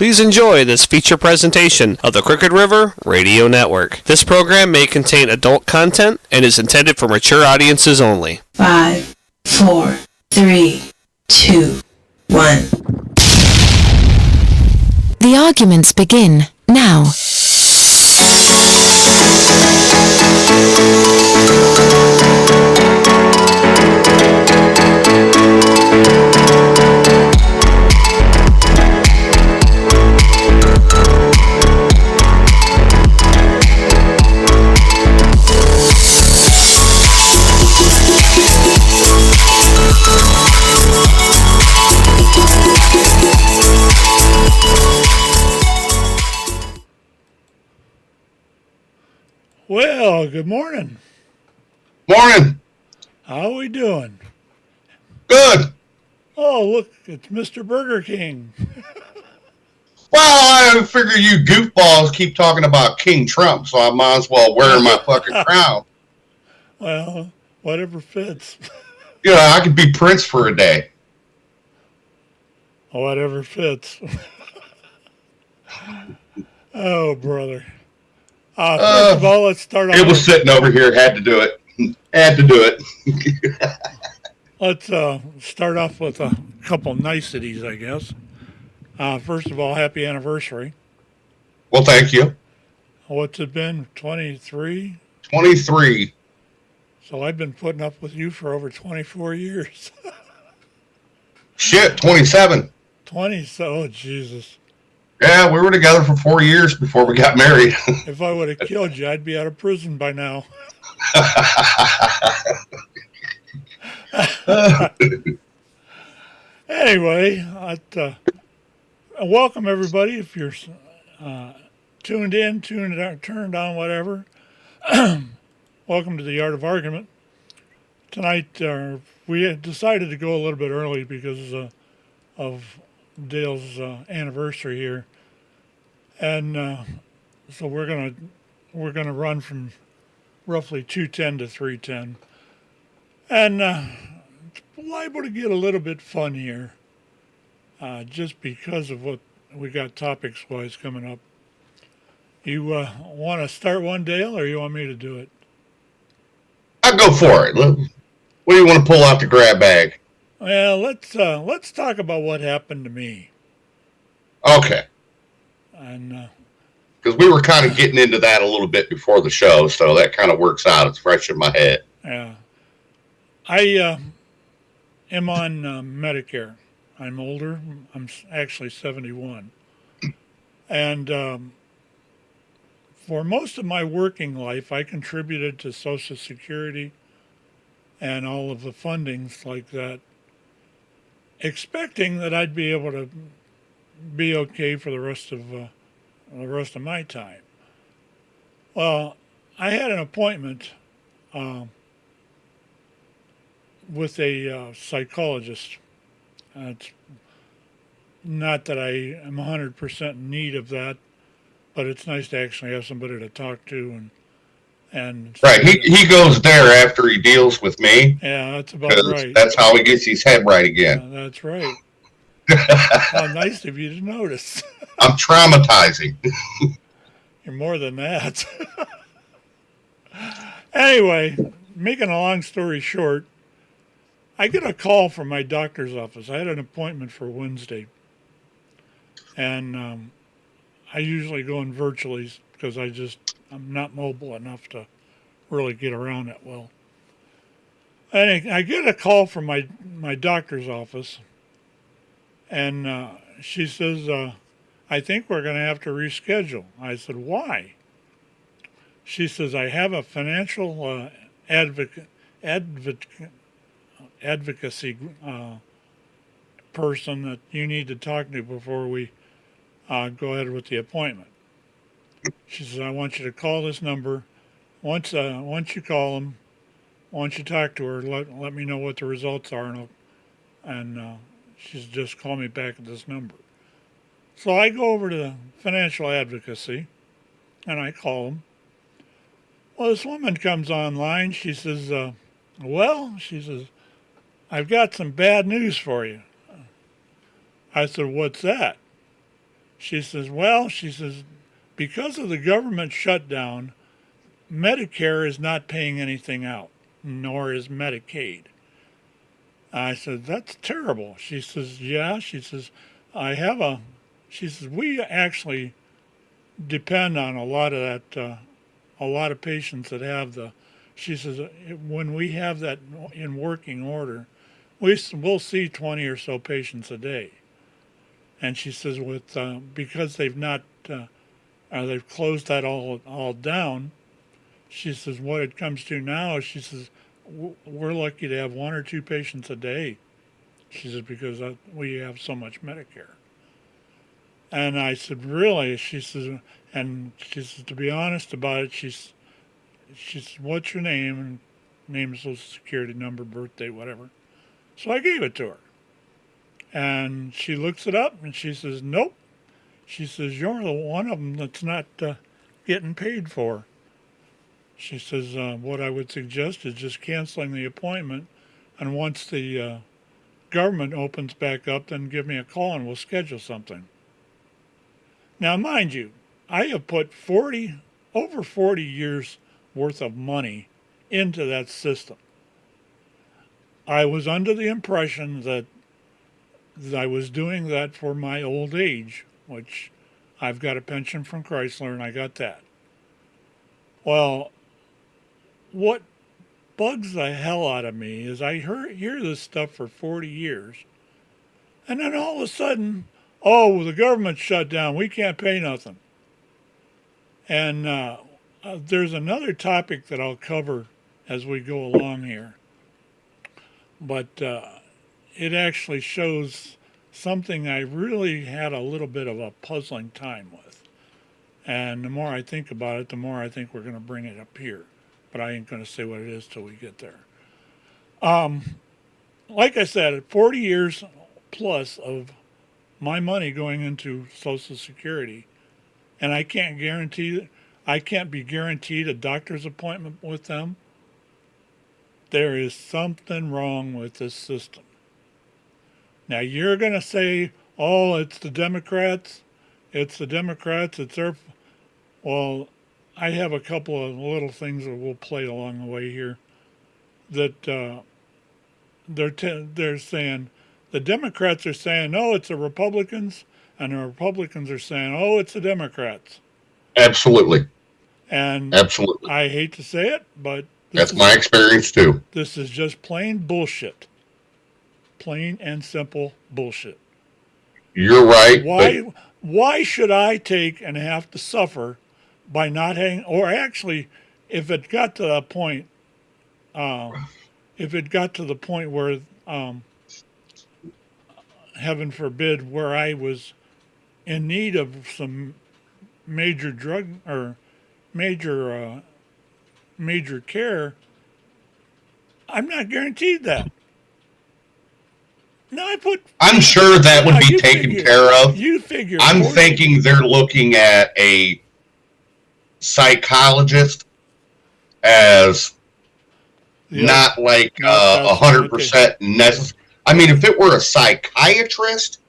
Please enjoy this feature presentation of the Crooked River Radio Network. This program may contain adult content and is intended for mature audiences only. 5, 4, 3, 2, 1. The arguments begin now. Well, good morning. Morning. How are we doing? Good. Oh, look, it's Mr. Burger King. Well, I figure you goofballs keep talking about King Trump, so I might as well wear my fucking crown. Well, whatever fits. You know, I could be Prince for a day. Whatever fits. Oh, brother. First of all, let's start off. It was sitting over here. Had to do it. Had to do it. Let's start off with a couple niceties, I guess. First of all, happy anniversary. Well, thank you. What's it been? 23? 23. So I've been putting up with you for over 24 years. Shit, 27. 20, oh, Jesus. Yeah, we were together for 4 years before we got married. If I would have killed you, I'd be out of prison by now. Anyway, welcome everybody. If you're tuned in, turned on, whatever. Welcome to the Art of Argument. Tonight, we had decided to go a little bit early because of Dale's anniversary here, and so we're gonna run from roughly 2:10 to 3:10, and it's liable to get a little bit fun here, just because of what we got topics wise coming up. You want to start one, Dale, or you want me to do it? I'll go for it. What do you want to pull out the grab bag? Well, let's talk about what happened to me. Okay. And because we were kind of getting into that a little bit before the show, so that kind of works out. It's fresh in my head. Yeah. I am on Medicare. I'm older. I'm actually 71. And for most of my working life, I contributed to Social Security and all of the fundings like that, expecting that I'd be able to be okay for the rest of my time. Well, I had an appointment with a psychologist. It's not that I am 100% in need of that, but it's nice to actually have somebody to talk to and right. He goes there after he deals with me. Yeah, that's about right. That's how he gets his head right again. Yeah, that's right. How nice of you to notice. I'm traumatizing. You're more than that. Anyway, making a long story short, I get a call from my doctor's office. I had an appointment for Wednesday. And I usually go in virtually because I'm not mobile enough to really get around that well. And I get a call from my doctor's office, and she says, I think we're going to have to reschedule. I said, why? She says, I have a financial advocacy person that you need to talk to before we go ahead with the appointment. She says, I want you to call this number. Once you call them, once you talk to her, let me know what the results are, and she's just call me back at this number. So I go over to the financial advocacy, and I call them. Well, this woman comes online. She says, she says, I've got some bad news for you. I said, what's that? She says, well, she says, because of the government shutdown, Medicare is not paying anything out, nor is Medicaid. I said, that's terrible. She says, yeah. She says, she says, we actually depend on a lot of that, a lot of patients that have she says, when we have that in working order, we'll see 20 or so patients a day. And she says, because they've not, they've closed that all down. She says, what it comes to now, she says, we're lucky to have 1 or 2 patients a day. She says, because we have so much Medicare. And I said, really? She says, to be honest about it, she says, what's your name? And name, social security number, birthday, whatever. So I gave it to her. And she looks it up and she says, nope. She says, you're the one of them that's not getting paid for. She says, what I would suggest is just canceling the appointment. And once the government opens back up, then give me a call and we'll schedule something. Now, mind you, I have put over 40 years worth of money into that system. I was under the impression that I was doing that for my old age, which I've got a pension from Chrysler and I got that. Well, what bugs the hell out of me is I hear this stuff for 40 years, and then all of a sudden, oh, the government shut down, we can't pay nothing. And there's another topic that I'll cover as we go along here, but it actually shows something I really had a little bit of a puzzling time with. And the more I think about it, the more I think we're going to bring it up here. But I ain't going to say what it is till we get there. Like I said, 40 years plus of my money going into Social Security, and I can't be guaranteed a doctor's appointment with them. There is something wrong with this system. Now you're going to say, oh, it's the Democrats. It's their... Well, I have a couple of little things that we'll play along the way here that they're saying, the Democrats are saying, no, it's the Republicans, and the Republicans are saying, oh, it's the Democrats. Absolutely. And absolutely, I hate to say it, but that's my experience too. This is just plain bullshit. Plain and simple bullshit. You're right. Why should I take and have to suffer by not having, or actually, if it got to that point, where, heaven forbid, where I was in need of some major drug or major care, I'm not guaranteed that. No, I'm sure that would be taken care of. You figure. I'm thinking they're looking at a psychologist as not like 100% necessary. I mean, if it were a psychiatrist,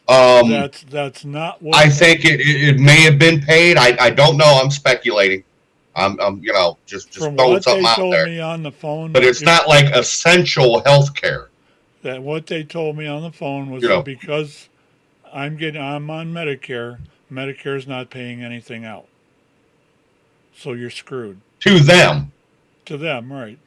that's not what I think it may have been paid. I don't know. I'm speculating. I'm just throwing something out there. Me on the phone, but it's not like essential health care. That what they told me on the phone was that because I'm on Medicare, Medicare's not paying anything out. So you're screwed. To them. To them, right.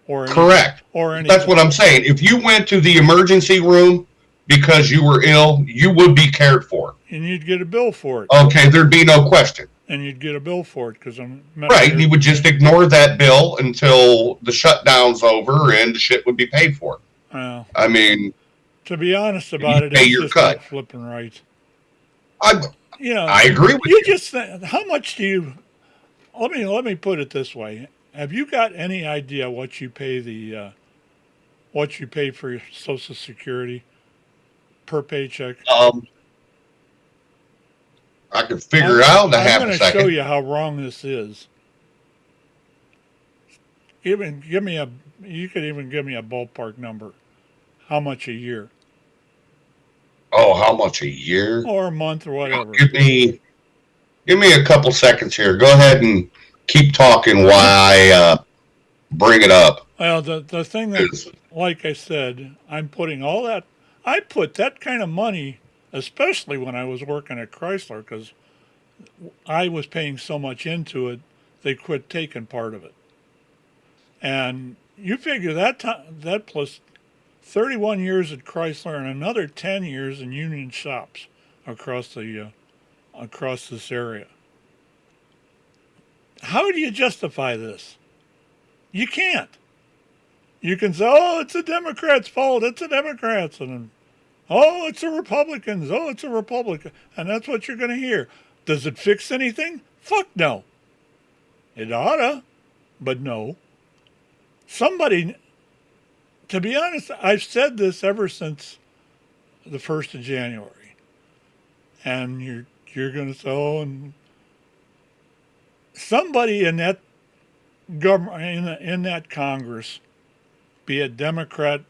Or correct. That's what I'm saying. If you went to the emergency room because you were ill, you would be cared for. And you'd get a bill for it. Okay, there'd be no question. And you'd get a bill for it because I'm Medicare. Right, you would just ignore that bill until the shutdown's over and the shit would be paid for. I mean, to be honest about it, it's just cut. Flipping right. I agree with you. Just how much do you? Let me put it this way: have you got any idea what you pay for your Social Security per paycheck? I could figure it out in a half a second. I'm going to show you how wrong this is. You could even give me a ballpark number. How much a year? Oh, how much a year? or a month or whatever. Give me a couple seconds here. Go ahead and keep talking while I bring it up. Well, the thing that, like I said, I'm putting all that, I put that kind of money, especially when I was working at Chrysler, because I was paying so much into it, they quit taking part of it. And you figure that plus 31 years at Chrysler and another 10 years in union shops across this area. How do you justify this? You can't. You can say, oh, it's the Democrats' fault. It's the Democrats. And oh, it's the Republicans. Oh, it's a Republican. And that's what you're going to hear. Does it fix anything? Fuck no. It oughta, but no. Somebody, to be honest, I've said this ever since the 1st of January. And you're going to say, oh, and somebody in that government, in that Congress, be it Democrat,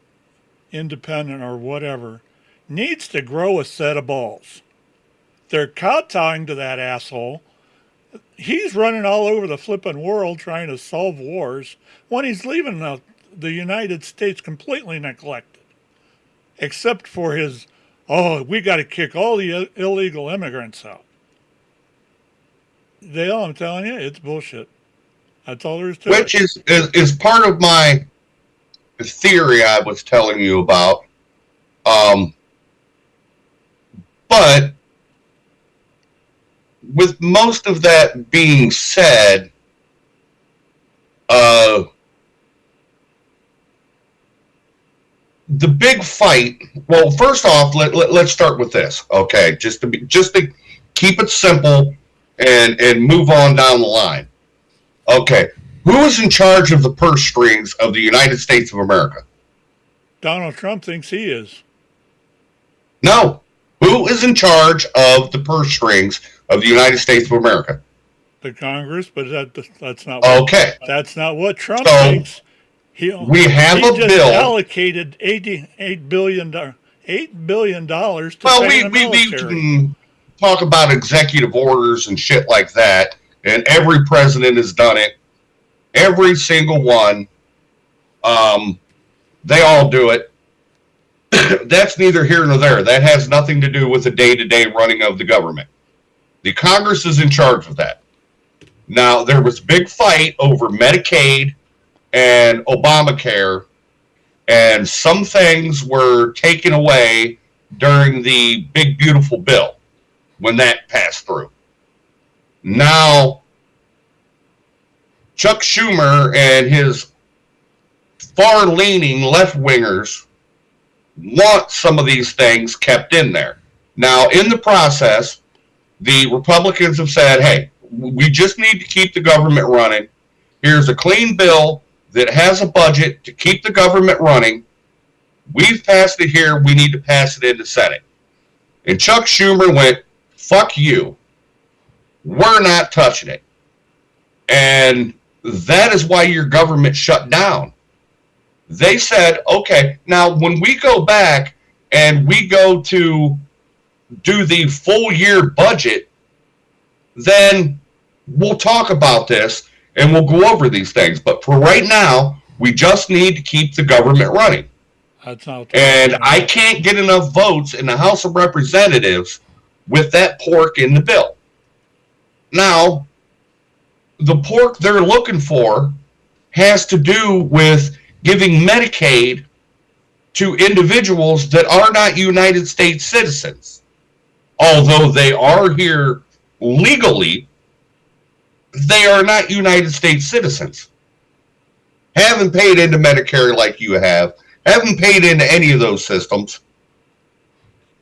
Independent, or whatever, needs to grow a set of balls. They're kowtowing to that asshole. He's running all over the flippin' world trying to solve wars when he's leaving the United States completely neglected. Except for his, oh, we got to kick all the illegal immigrants out. I'm telling you, it's bullshit. That's all there is to it. Which is part of my theory I was telling you about. But with most of that being said, the big fight. Well, first off, let's start with this, okay? Just to keep it simple and move on down the line. Okay, who is in charge of the purse strings of the United States of America? Donald Trump thinks he is. No. Who is in charge of the purse strings of the United States of America? The Congress, but that's not okay. That's not what Trump so, thinks. We have a just bill. Allocated $8 billion to pay the military. We can talk about executive orders and shit like that, and every president has done it. Every single one. They all do it. That's neither here nor there. That has nothing to do with the day-to-day running of the government. The Congress is in charge of that. Now, there was a big fight over Medicaid and Obamacare, and some things were taken away during the big, beautiful bill when that passed through. Now, Chuck Schumer and his far-leaning left-wingers want some of these things kept in there. Now, in the process, the Republicans have said, hey, we just need to keep the government running. Here's a clean bill that has a budget to keep the government running. We've passed it here. We need to pass it in the Senate. And Chuck Schumer went, fuck you. We're not touching it. And that is why your government shut down. They said, okay, now when we go back and we go to do the full year budget, then we'll talk about this and we'll go over these things. But for right now, we just need to keep the government running. And I can't get enough votes in the House of Representatives with that pork in the bill. Now, the pork they're looking for has to do with giving Medicaid to individuals that are not United States citizens. Although they are here legally, they are not United States citizens. Haven't paid into Medicare like you have. Haven't paid into any of those systems.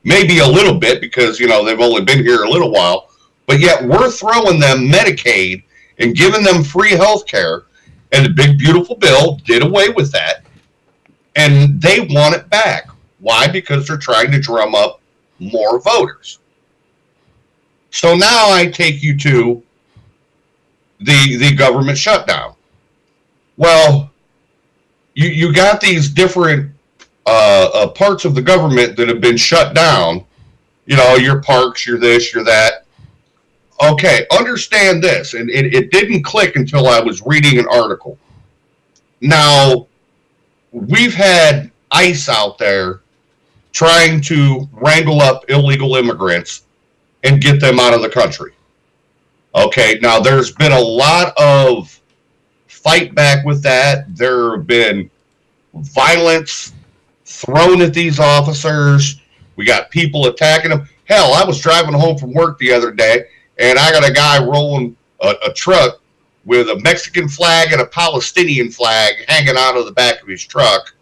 Maybe a little bit because, they've only been here a little while. But yet we're throwing them Medicaid and giving them free health care. And the big, beautiful bill did away with that. And they want it back. Why? Because they're trying to drum up more voters. So now I take you to the government shutdown. Well, you got these different parts of the government that have been shut down your parks, your this, your that. Okay, understand this, and it didn't click until I was reading an article. Now, we've had ICE out there trying to wrangle up illegal immigrants and get them out of the country. Okay, now there's been a lot of fight back with that. There have been violence thrown at these officers. We got people attacking them. Hell, I was driving home from work the other day, and I got a guy rolling a truck with a Mexican flag and a Palestinian flag hanging out of the back of his truck,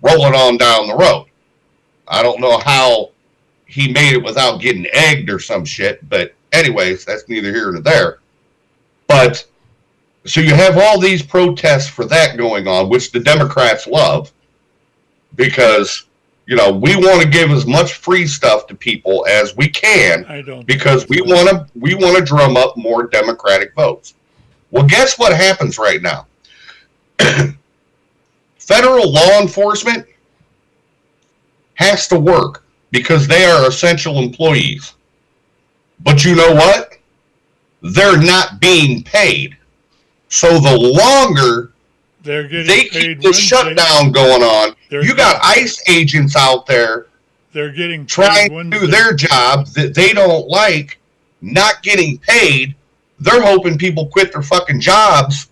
rolling on down the road. I don't know how he made it without getting egged or some shit, but anyways, that's neither here nor there. But so you have all these protests for that going on, which the Democrats love, because we want to give as much free stuff to people as we can, because we want to drum up more Democratic votes. Well, guess what happens right now? Federal law enforcement has to work because they are essential employees. But you know what? They're not being paid. So the longer they keep the shutdown going on, you got ICE agents out there trying to do their job that they don't like, not getting paid. They're hoping people quit their fucking jobs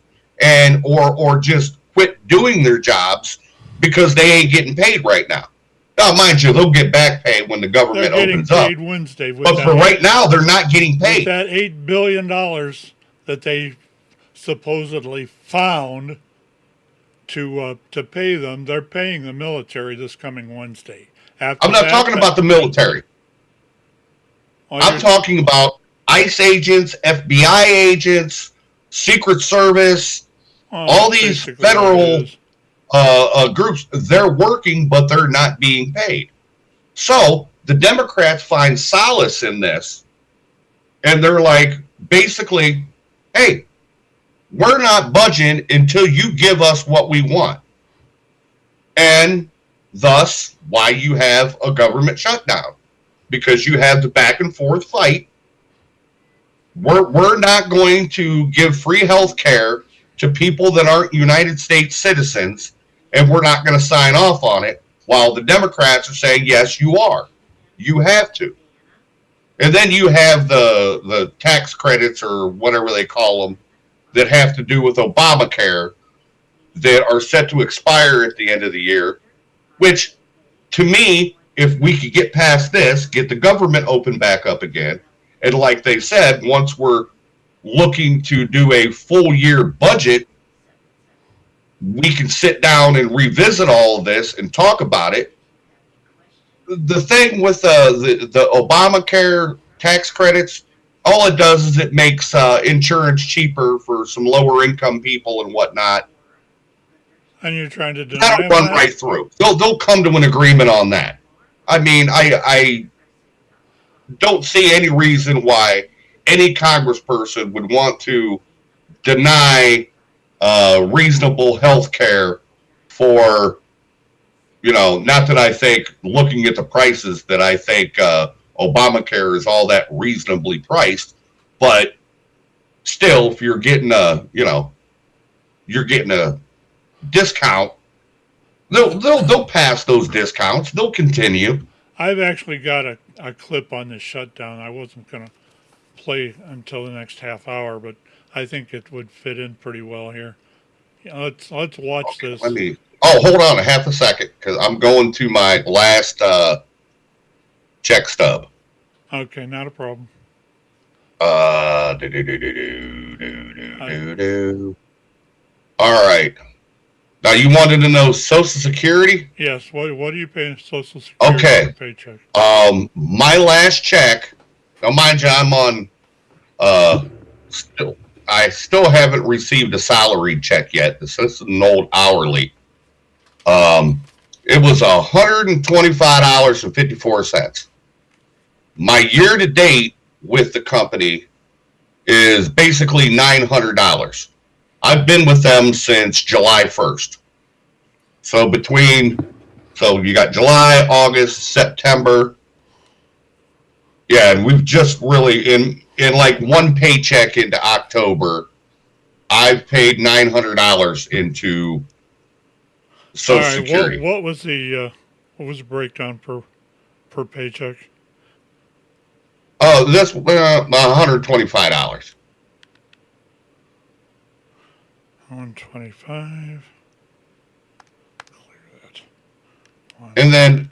or just quit doing their jobs because they ain't getting paid right now. Now, mind you, they'll get back pay when the government opens up. Wednesday, but for right now, they're not getting paid. With that $8 billion that they supposedly found to pay them, they're paying the military this coming Wednesday. I'm not talking about the military. I'm talking about ICE agents, FBI agents, Secret Service, all these federal groups. They're working, but they're not being paid. So the Democrats find solace in this, and they're like, basically, hey, we're not budging until you give us what we want. And thus, why you have a government shutdown, because you have the back and forth fight. We're not going to give free health care to people that aren't United States citizens, and we're not going to sign off on it, while the Democrats are saying, yes, you are. You have to. And then you have the tax credits, or whatever they call them, that have to do with Obamacare that are set to expire at the end of the year, which, to me, if we could get past this, get the government open back up again, and like they said, once we're looking to do a full year budget, we can sit down and revisit all of this and talk about it. The thing with the Obamacare tax credits, all it does is it makes insurance cheaper for some lower income people and whatnot. And you're trying to deny that'll run right through. They'll come to an agreement on that. I mean, I don't see any reason why any congressperson would want to deny reasonable health care for, not that I think, looking at the prices, that I think Obamacare is all that reasonably priced, but still, if you're getting a discount, they'll pass those discounts. They'll continue. I've actually got a clip on this shutdown. I wasn't going to play until the next half hour, but I think it would fit in pretty well here. Let's watch this. Hold on a half a second, because I'm going to my last check stub. Okay, not a problem. All right. Now, you wanted to know Social Security? Yes. What are you paying Social Security for paycheck? My last check. Now, mind you, I'm on. I still haven't received a salary check yet. This is an old hourly. It was $125.54. My year to date with the company is basically $900. I've been with them since July 1st. So you got July, August, September. Yeah, and we've just really in like one paycheck into October, I've paid $900 into All Social right. Security. What was the breakdown per paycheck? Oh, that's $125. 125. Clear that. And then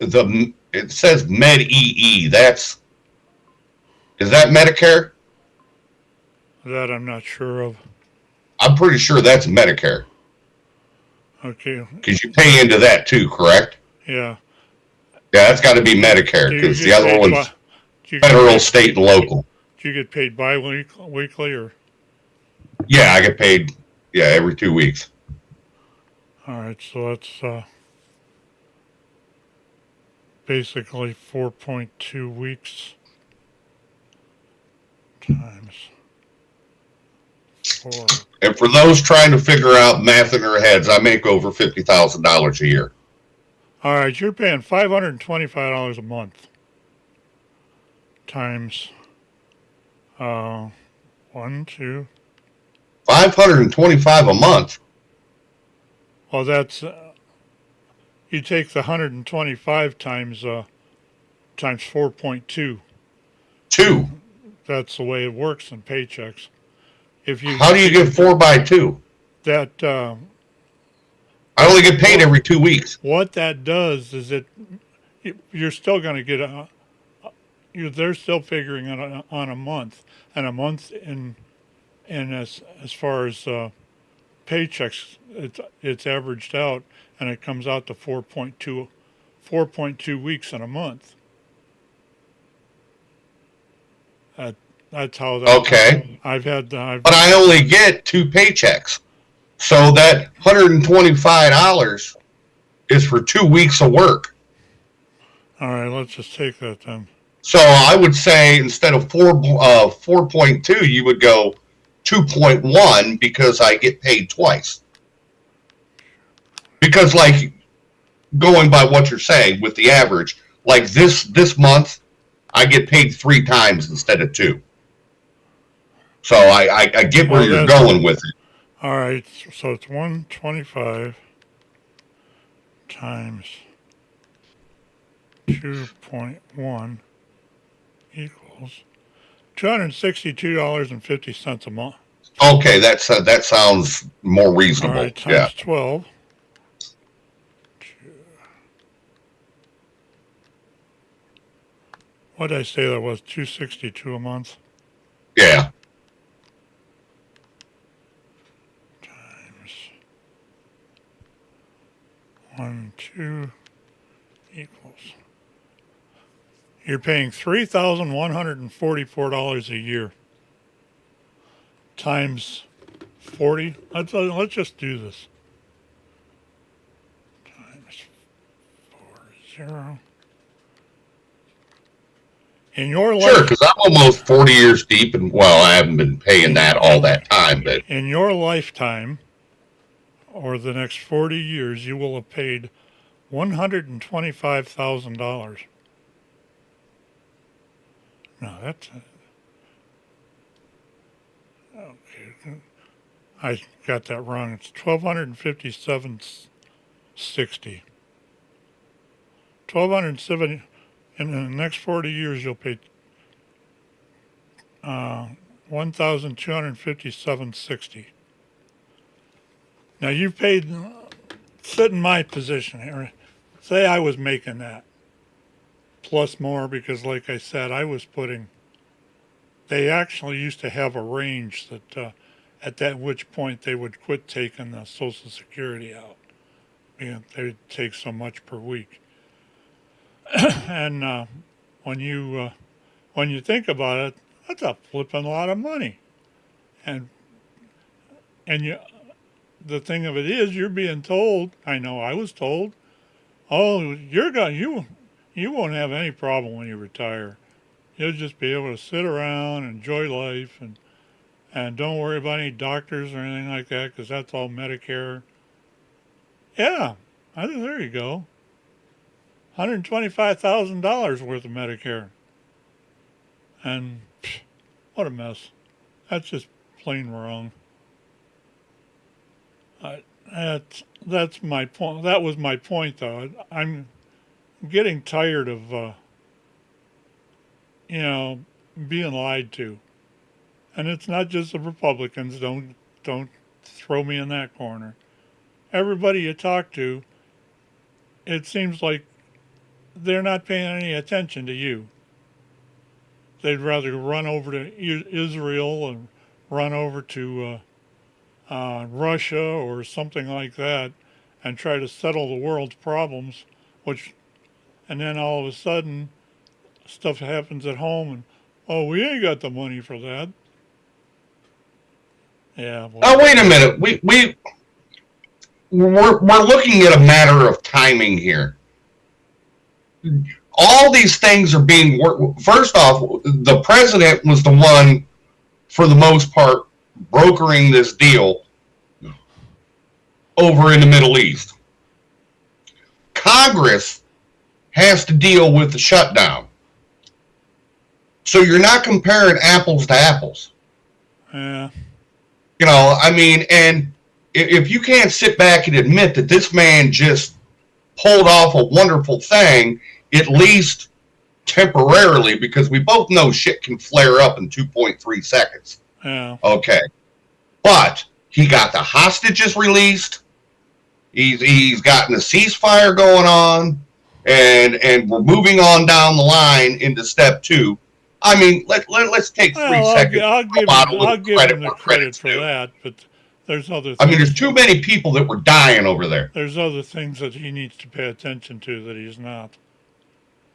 it says Med EE. Is that Medicare? That I'm not sure of. I'm pretty sure that's Medicare Okay. because you pay into that too, correct? Yeah. Yeah, that's got to be Medicare Do you because the get other paid one's do you get federal, paid, state, and local. do you get paid bi-weekly or? Yeah, I get paid. Yeah, every 2 weeks. All right. So that's basically 4.2 weeks times 4. And for those trying to figure out math in their heads, I make over $50,000 a year. All right. You're paying $525 a month times 1, 2. 525 a month. Well, that's you take the 125 times 4.2. 2. That's the way it works in paychecks. If you How do you get 4 by 2? that I only get paid every 2 weeks. what that does is you're still going to get they're still figuring on a month, and a month in as far as paychecks, it's averaged out, and it comes out to 4.2 weeks in a month. That's how that. Okay. But I only get 2 paychecks. So that $125 is for 2 weeks of work. All right, let's just take that then. So I would say instead of 4.2, you would go 2.1 because I get paid twice. Because like going by what you're saying with the average, like this month, I get paid 3 times instead of 2. So I get where you're going with it. All right, so it's 125 times 2.1 equals $262.50 a month. Okay, that sounds more reasonable. All right, times 12. What did I say that was? 262 a month? Yeah. Times 1, 2 equals. You're paying $3,144 a year. Times 40. Let's just do this. Times 40. In your life, Sure, because I'm almost 40 years deep, and well, I haven't been paying that all that time, but in your lifetime, or the next 40 years, you will have paid $125,000. No, that's okay. I got that wrong. It's $1,257.60. 1,270. In the next 40 years, you'll pay $1,257.60. Now you paid. Sit in my position here. Say I was making that plus more because, like I said, I was putting. They actually used to have a range that, at that which point they would quit taking the Social Security out. They would take so much per week. And when you think about it, that's a flipping lot of money. And the thing of it is, you're being told. I know I was told. Oh, you won't have any problem when you retire. You'll just be able to sit around, enjoy life, and don't worry about any doctors or anything like that because that's all Medicare. Yeah, I think there you go. $125,000 worth of Medicare. And what a mess. That's just plain wrong. That's my point. That was my point, though. I'm getting tired of, being lied to. And it's not just the Republicans. Don't throw me in that corner. Everybody you talk to, it seems like they're not paying any attention to you. They'd rather run over to Israel and run over to Russia or something like that and try to settle the world's problems, and then all of a sudden stuff happens at home and, oh, we ain't got the money for that. Yeah. Well, oh, wait a minute. We're looking at a matter of timing here. All these things are being worked. First off, the president was the one, for the most part, brokering this deal over in the Middle East. Congress has to deal with the shutdown. So you're not comparing apples to apples. Yeah. And if you can't sit back and admit that this man just pulled off a wonderful thing, at least temporarily, because we both know shit can flare up in 2.3 seconds. Yeah. Okay. But he got the hostages released. He's gotten a ceasefire going on, and we're moving on down the line into step 2. I mean, let's take 3 seconds. I'll give him the credit for that, but there's other things. I mean, there's too many people that were dying over there. There's other things that he needs to pay attention to that he's not.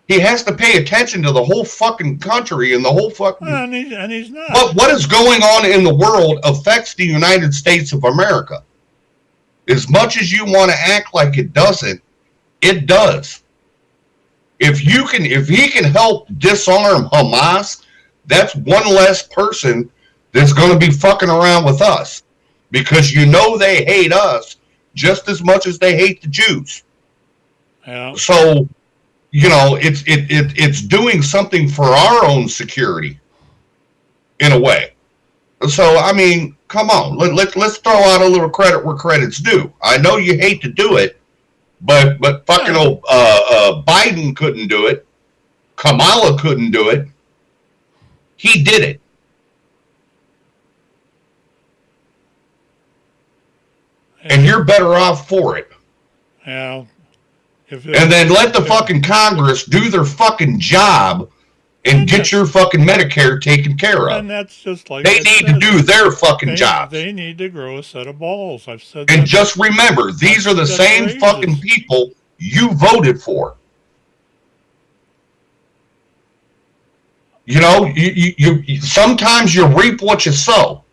He has to pay attention to the whole fucking country and the whole fucking... And he's not. What is going on in the world affects the United States of America. As much as you want to act like it doesn't, it does. If he can help disarm Hamas, that's one less person that's going to be fucking around with us. Because they hate us just as much as they hate the Jews. Yeah. So, it's doing something for our own security, in a way. So, I mean, come on, let's throw out a little credit where credit's due. I know you hate to do it, but fucking old Biden couldn't do it. Kamala couldn't do it. He did it. And you're better off for it. Yeah. And then let the fucking Congress do their fucking job and get your fucking Medicare taken care of. And that's just like they need to do their fucking job. They need to grow a set of balls. I've said that. And that. Just remember, these are the same fucking people you voted for. You sometimes you reap what you sow.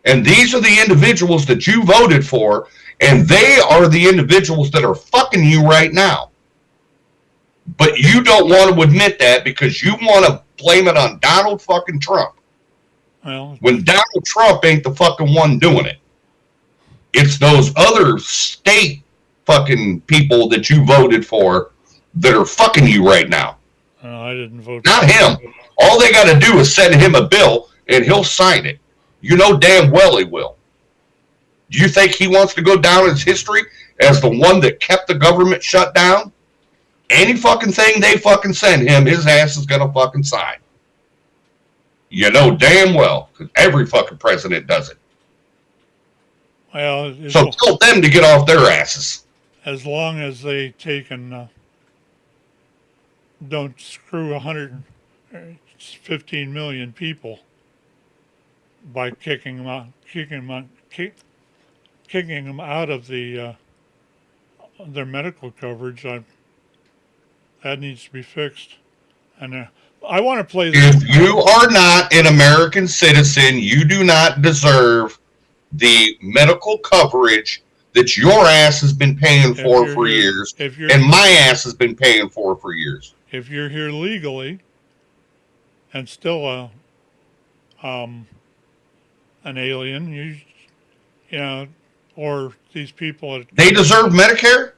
And these are the individuals that you voted for, and they are the individuals that are fucking you right now. But you don't want to admit that because you want to blame it on Donald fucking Trump. Well, when Donald Trump ain't the fucking one doing it. It's those other state fucking people that you voted for that are fucking you right now. I didn't vote. Not him. All they got to do is send him a bill and he'll sign it. You know damn well he will. Do you think he wants to go down in history as the one that kept the government shut down? Any fucking thing they fucking send him, his ass is gonna fucking sign. You know damn well, because every fucking president does it. Well, so tell them to get off their asses. As long as they take and don't screw 115 million people by kicking them out of the their medical coverage. That needs to be fixed. And I want to play this. If you are not an American citizen, you do not deserve the medical coverage that your ass has been paying for years, and my ass has been paying for years. If you're here legally and still an alien, you know, or these people they deserve Medicare.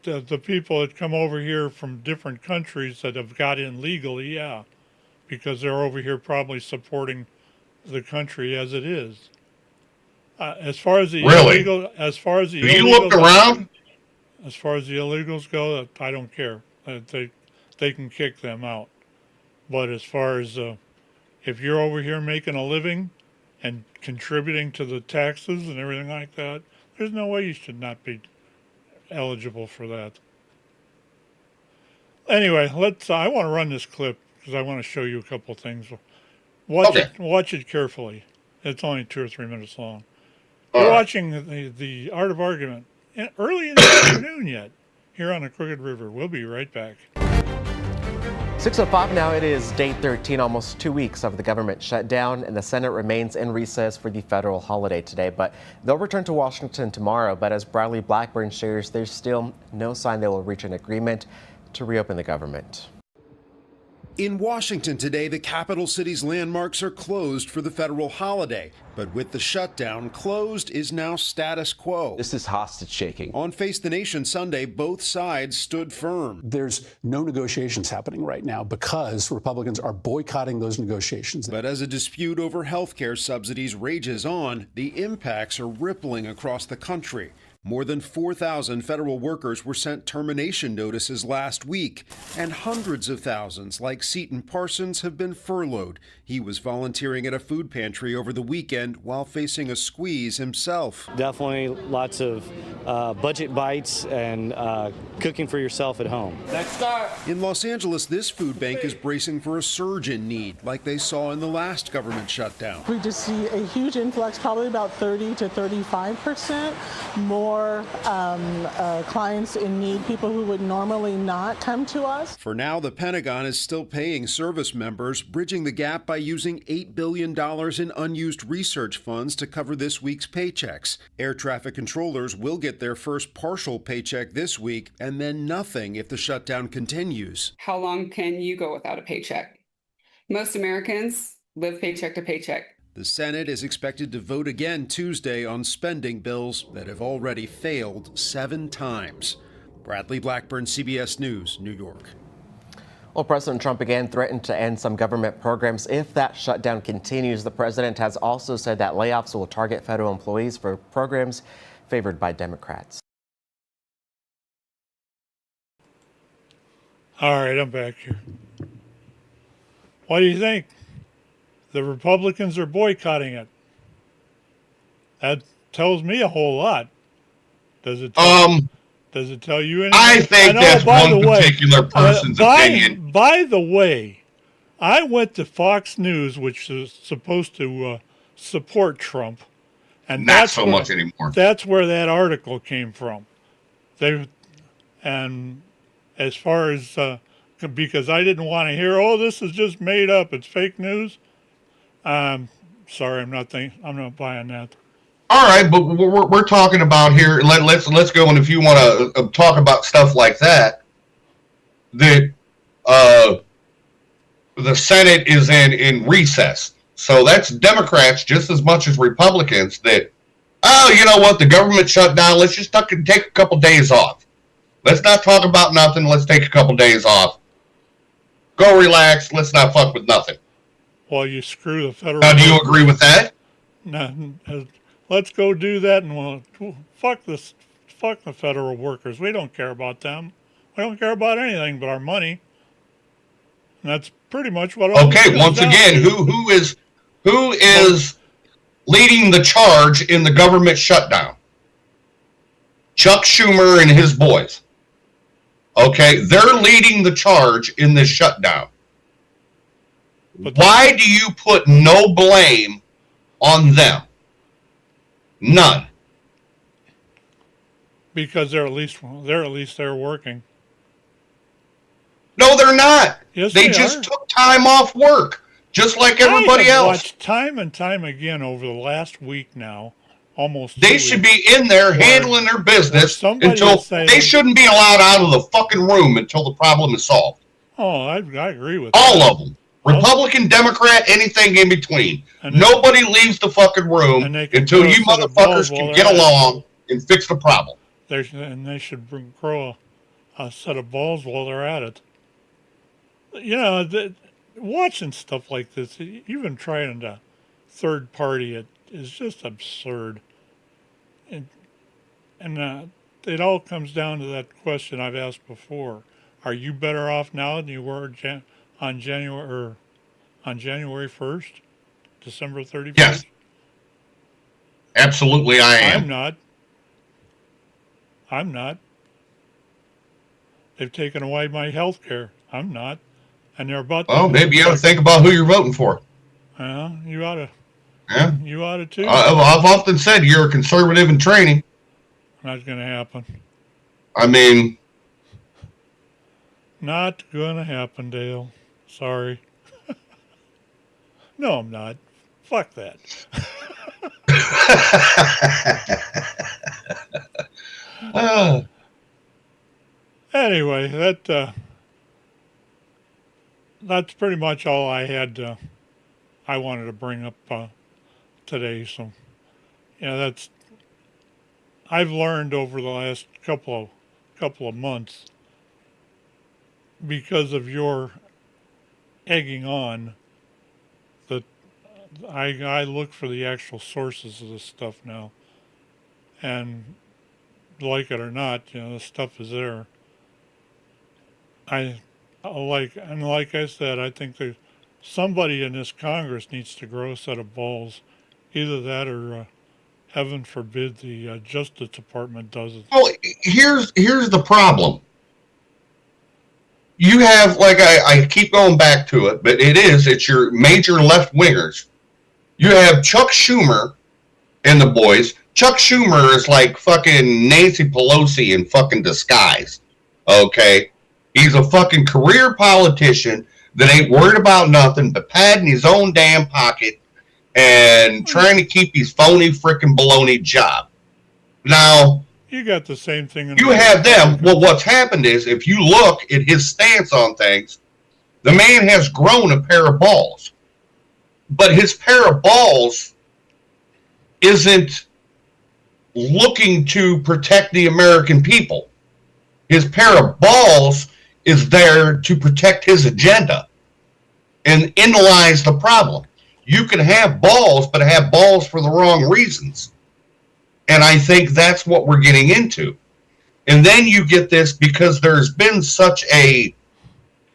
The people that come over here from different countries that have got in legally, yeah. because they're over here probably supporting the country as it is. As far as the Really? illegal, as far as the Have you illegals, looked around? as far as the illegals go, I don't care. They can kick them out. But as far as if you're over here making a living and contributing to the taxes and everything like that, there's no way you should not be eligible for that. Anyway, I want to run this clip because I want to show you a couple things. Watch it carefully. It's only 2 or 3 minutes long. You're watching the Art of Argument early in the afternoon yet here on the Crooked River. We'll be right back. 6:05 now. It is day 13, almost 2 weeks of the government shutdown, and the Senate remains in recess for the federal holiday today. But they'll return to Washington tomorrow. But as Bradley Blackburn shares, there's still no sign they will reach an agreement to reopen the government. In Washington today, the capital city's landmarks are closed for the federal holiday. But with the shutdown, closed is now status quo. This is hostage taking. On Face the Nation Sunday, both sides stood firm. There's no negotiations happening right now because Republicans are boycotting those negotiations. But as a dispute over health care subsidies rages on, the impacts are rippling across the country. More than 4,000 federal workers were sent termination notices last week, and hundreds of thousands, like Seton Parsons, have been furloughed. He was volunteering at a food pantry over the weekend while facing a squeeze himself. Definitely lots of budget bites and cooking for yourself at home. Let's start. In Los Angeles, this food bank is bracing for a surge in need, like they saw in the last government shutdown. We just see a huge influx, probably about 30 to 35% more clients in need, people who would normally not come to us. For now, the Pentagon is still paying service members, bridging the gap by using $8 billion in unused research funds to cover this week's paychecks. Air traffic controllers will get their first partial paycheck this week, and then nothing if the shutdown continues. How long can you go without a paycheck? Most Americans live paycheck to paycheck. The Senate is expected to vote again Tuesday on spending bills that have already failed 7 times. Bradley Blackburn, CBS News, New York. Well, President Trump again threatened to end some government programs if that shutdown continues. The president has also said that layoffs will target federal employees for programs favored by Democrats. All right, I'm back here. What do you think? The Republicans are boycotting it. That tells me a whole lot. Does it tell you anything? I think that's one particular person's opinion. By the way, I went to Fox News, which is supposed to support Trump, and not so much anymore. That's where that article came from. And as far as because I didn't want to hear, oh, this is just made up, it's fake news. Sorry, I'm not buying that. All right, but we're talking about here. Let's go, and if you want to talk about stuff like that, the Senate is in recess, so that's Democrats just as much as Republicans. That you know what, the government shut down. Let's just take a couple days off. Let's not talk about nothing. Let's take a couple days off. Go relax. Let's not fuck with nothing. Well, you screw the federal. Now, do you agree with that? No, let's go do that, and we'll fuck the federal workers. We don't care about them. We don't care about anything but our money. And that's pretty much what. Okay, once again, who is leading the charge in the government shutdown? Chuck Schumer and his boys. Okay, they're leading the charge in this shutdown. Why do you put no blame on them? None. Because they're at least there working. No, they're not. Yes, they just took time off work, just like everybody else. Watched time and time again over the last week now, almost. They should be in there handling their business until they shouldn't be allowed out of the fucking room until the problem is solved. Oh, I agree with all of them. Republican, Democrat, anything in between. Nobody leaves the fucking room until you motherfuckers can get along and fix the problem. They should grow a set of balls while they're at it. You know, watching stuff like this, even trying to third party it, is just absurd. And it all comes down to that question I've asked before: are you better off now than you were on January 1st, December 31st? Yes, absolutely, I am. I'm not. They've taken away my health care. I'm not. And they're about to. Well, maybe you ought to think about who you're voting for. Well, you ought to. Yeah. You ought to too. I've often said you're a conservative in training. Not going to happen. I mean, not going to happen, Dale. Sorry. No, I'm not. Fuck that. Anyway, that's pretty much all I had. I wanted to bring up today. So, yeah, I've learned over the last couple of months, because of your egging on, that I look for the actual sources of this stuff now, and like it or not, the stuff is there. Like I said, I think that somebody in this Congress needs to grow a set of balls. Either that or, heaven forbid, the Justice Department does it. Well, here's the problem. You have, like, I keep going back to it, but it's your major left wingers. You have Chuck Schumer and the boys. Chuck Schumer is like fucking Nancy Pelosi in fucking disguise. Okay? He's a fucking career politician that ain't worried about nothing but padding his own damn pocket and trying to keep his phony frickin' baloney job. Now, you got the same thing. You have them. Well, what's happened is, if you look at his stance on things, the man has grown a pair of balls. But his pair of balls isn't looking to protect the American people. His pair of balls is there to protect his agenda. And in lies the problem. You can have balls, but have balls for the wrong reasons. And I think that's what we're getting into. And then you get this because there's been such a,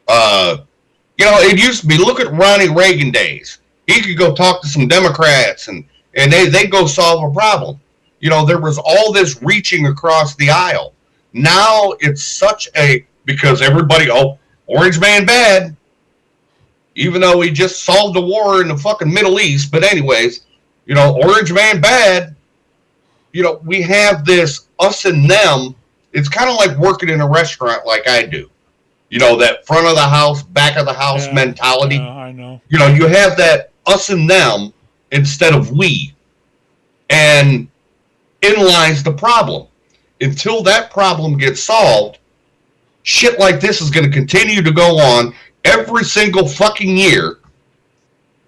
it used to be, look at Ronnie Reagan days. He could go talk to some Democrats and they go solve a problem. There was all this reaching across the aisle. Now it's because everybody, Orange Man bad, even though he just solved a war in the fucking Middle East. But anyways, Orange Man bad. We have this us and them. It's kind of like working in a restaurant like I do. That front of the house, back of the house mentality. Yeah, I know. You have that us and them instead of we. And in lies the problem. Until that problem gets solved, shit like this is going to continue to go on every single fucking year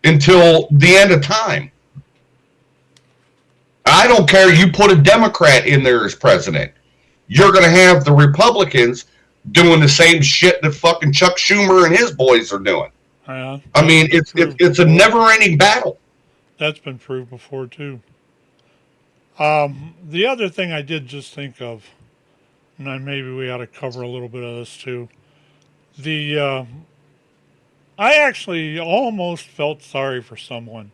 until the end of time. I don't care. You put a Democrat in there as president. You're going to have the Republicans doing the same shit that fucking Chuck Schumer and his boys are doing. I mean, it's a never-ending battle. That's been proved before, too. The other thing I did just think of, and then maybe we ought to cover a little bit of this, too. I actually almost felt sorry for someone.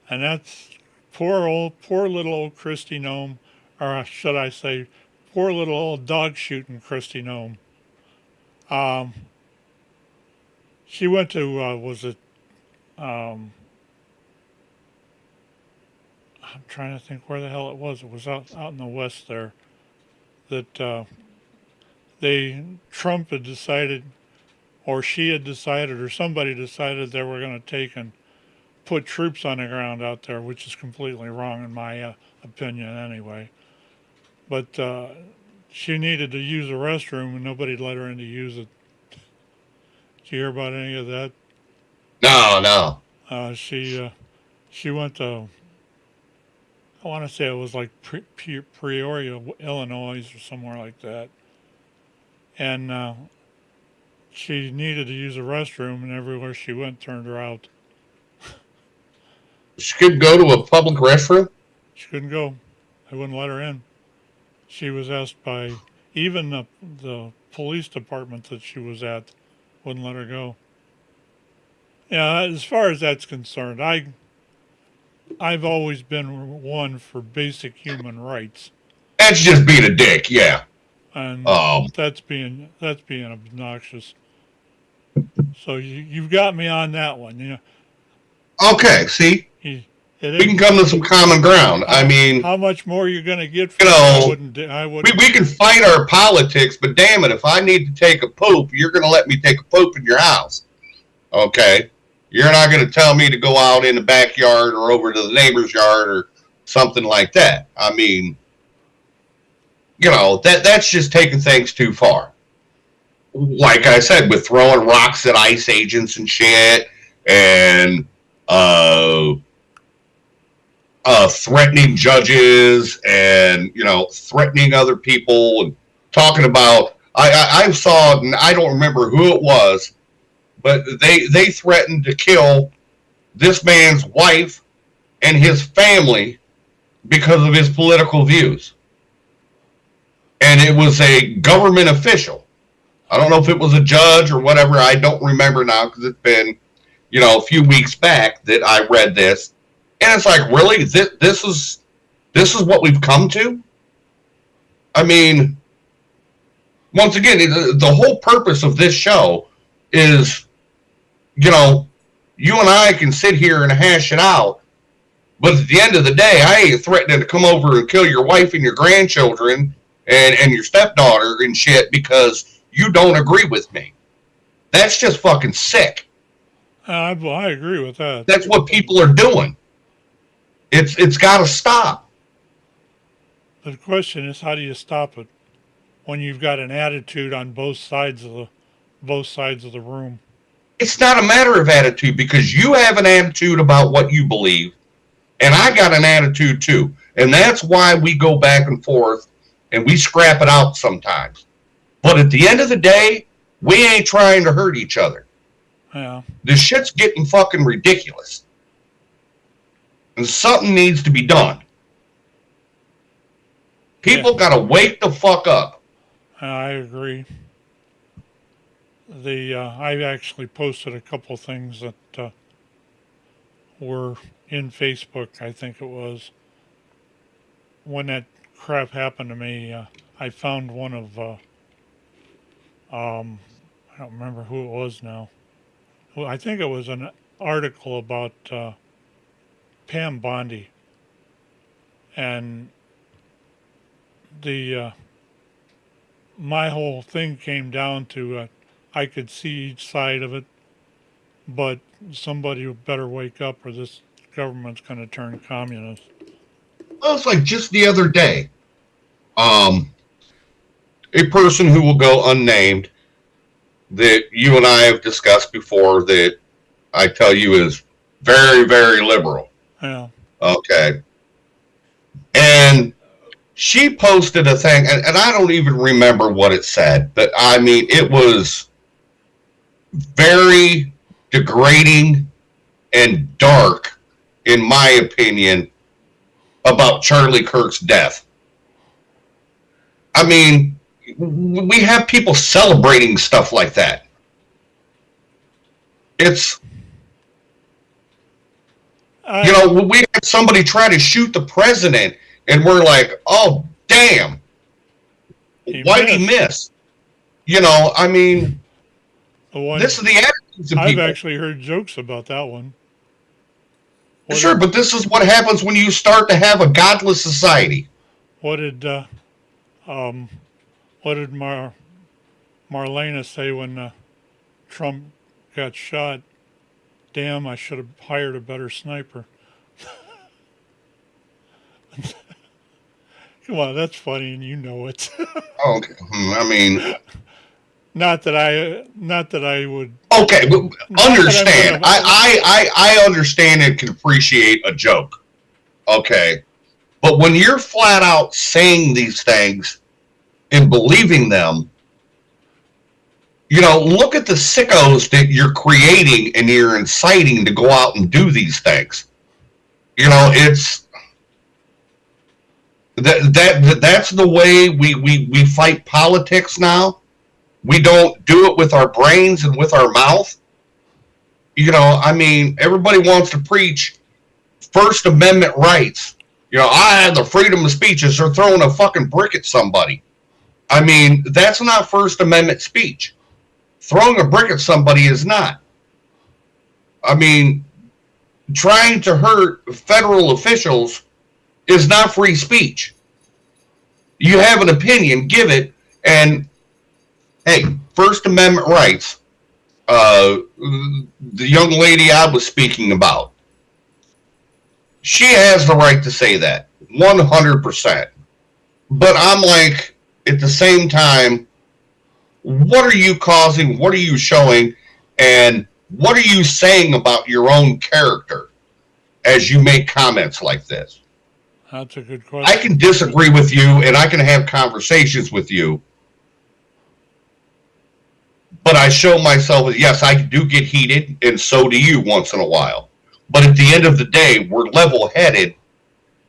And that's poor little old Kristi Noem, or should I say, poor little old dog shooting Kristi Noem. She went to, I'm trying to think where the hell it was. It was out in the West there. That Trump had decided, or she had decided, or somebody decided they were going to take and put troops on the ground out there, which is completely wrong in my opinion anyway. But she needed to use a restroom and nobody let her in to use it. Did you hear about any of that? No. She went to, I want to say it was like Peoria, Illinois, or somewhere like that. And she needed to use a restroom, and everywhere she went turned her out. She could go to a public restroom? She couldn't go. They wouldn't let her in. She was asked by even the police department that she was at wouldn't let her go. Yeah, as far as that's concerned, I've always been one for basic human rights. That's just being a dick, yeah. And that's being obnoxious. So you've got me on that one, you know. Okay, see? We can come to some common ground. I mean, how much more are you going to get from I wouldn't. We can fight our politics, but damn it, if I need to take a poop, you're going to let me take a poop in your house. Okay? You're not going to tell me to go out in the backyard or over to the neighbor's yard or something like that. I mean, you know, that's just taking things too far. Like I said, with throwing rocks at ICE agents and shit, and threatening judges, and, you know, threatening other people, and talking about, I saw, and I don't remember who it was, but they threatened to kill this man's wife and his family because of his political views. And it was a government official. I don't know if it was a judge or whatever. I don't remember now because it's been, you know, a few weeks back that I read this. And it's like, really? This is what we've come to? I mean, once again, the whole purpose of this show is, you know, you and I can sit here and hash it out, but at the end of the day, I ain't threatening to come over and kill your wife and your grandchildren and your stepdaughter and shit because you don't agree with me. That's just fucking sick. I agree with that. That's what people are doing. It's got to stop. The question is, how do you stop it when you've got an attitude on both sides of the room? It's not a matter of attitude, because you have an attitude about what you believe, and I got an attitude too. And that's why we go back and forth and we scrap it out sometimes. But at the end of the day, we ain't trying to hurt each other. Yeah. This shit's getting fucking ridiculous. And something needs to be done. People gotta wake the fuck up. I agree. I actually posted a couple things that were in Facebook, I think it was. When that crap happened to me, I found one of, I don't remember who it was now. Well, I think it was an article about Pam Bondi. And my whole thing came down to I could see each side of it, but somebody better wake up or this government's going to turn communist. Well, it's like just the other day, a person who will go unnamed that you and I have discussed before that I tell you is very, very liberal. Yeah. Okay. And she posted a thing, and I don't even remember what it said, but I mean, it was very degrading and dark, in my opinion, about Charlie Kirk's death. I mean, we have people celebrating stuff like that. It's, you know, we had somebody try to shoot the president, and we're like, oh, damn. Why'd he miss? You know, I mean, this is the attitudes of people. I've actually heard jokes about that one. Sure, but this is what happens when you start to have a godless society. What did Marlena say when Trump got shot? Damn, I should have hired a better sniper. Come on, that's funny, and you know it. Okay, I mean, not that I would. Okay, but understand. I understand and can appreciate a joke. Okay, but when you're flat out saying these things and believing them, look at the sickos that you're creating and you're inciting to go out and do these things. It's that's the way we fight politics now. We don't do it with our brains and with our mouth. Everybody wants to preach First Amendment rights. I have the freedom of speech as they're throwing a fucking brick at somebody. That's not First Amendment speech. Throwing a brick at somebody is not. Trying to hurt federal officials is not free speech. You have an opinion, give it, and hey, First Amendment rights. The young lady I was speaking about, she has the right to say that, 100%. But I'm like, at the same time, what are you causing? What are you showing? And what are you saying about your own character as you make comments like this? That's a good question. I can disagree with you and I can have conversations with you. But I show myself, yes, I do get heated, and so do you once in a while. But at the end of the day, we're level-headed,